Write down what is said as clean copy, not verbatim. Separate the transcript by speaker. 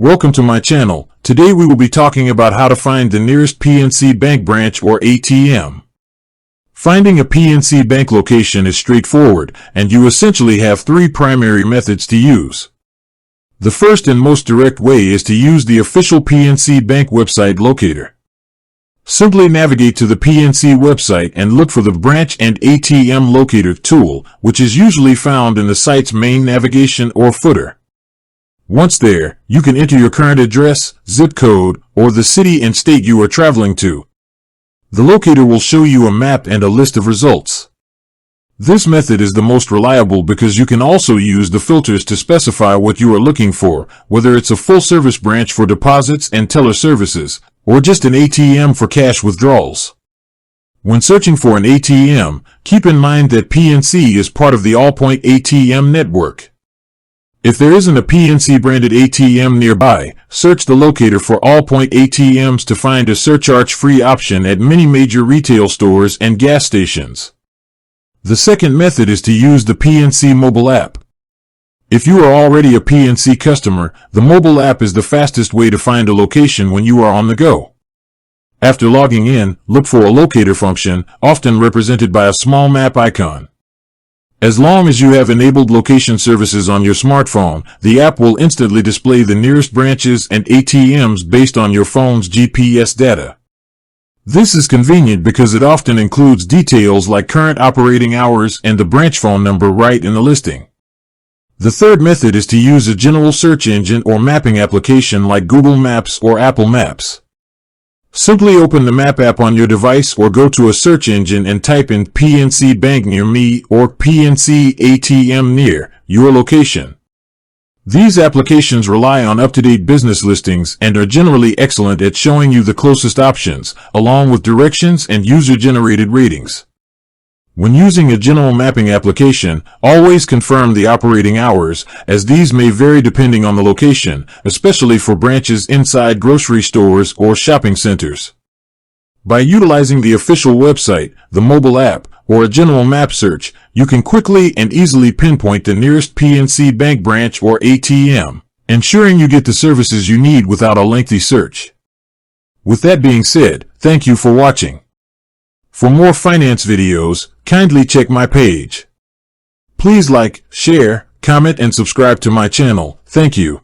Speaker 1: Welcome to my channel. Today we will be talking about how to find the nearest PNC Bank branch or ATM. Finding a PNC Bank location is straightforward, and you essentially have three primary methods to use. The first and most direct way is to use the official PNC Bank website locator. Simply navigate to the PNC website and look for the Branch and ATM Locator tool, which is usually found in the site's main navigation or footer. Once there, you can enter your current address, zip code, or the city and state you are traveling to. The locator will show you a map and a list of results. This method is the most reliable because you can also use the filters to specify what you are looking for, whether it's a full-service branch for deposits and teller services, or just an ATM for cash withdrawals. When searching for an ATM, keep in mind that PNC is part of the Allpoint ATM network. If there isn't a PNC-branded ATM nearby, search the locator for Allpoint ATMs to find a surcharge-free option at many major retail stores and gas stations. The second method is to use the PNC mobile app. If you are already a PNC customer, the mobile app is the fastest way to find a location when you are on the go. After logging in, look for a locator function, often represented by a small map icon. As long as you have enabled location services on your smartphone, the app will instantly display the nearest branches and ATMs based on your phone's GPS data. This is convenient because it often includes details like current operating hours and the branch phone number right in the listing. The third method is to use a general search engine or mapping application like Google Maps or Apple Maps. Simply open the map app on your device or go to a search engine and type in PNC Bank near me or PNC ATM near your location. These applications rely on up-to-date business listings and are generally excellent at showing you the closest options, along with directions and user-generated ratings. When using a general mapping application, always confirm the operating hours, as these may vary depending on the location, especially for branches inside grocery stores or shopping centers. By utilizing the official website, the mobile app, or a general map search, you can quickly and easily pinpoint the nearest PNC Bank branch or ATM, ensuring you get the services you need without a lengthy search. With that being said, thank you for watching. For more finance videos, kindly check my page. Please like, share, comment, and subscribe to my channel. Thank you.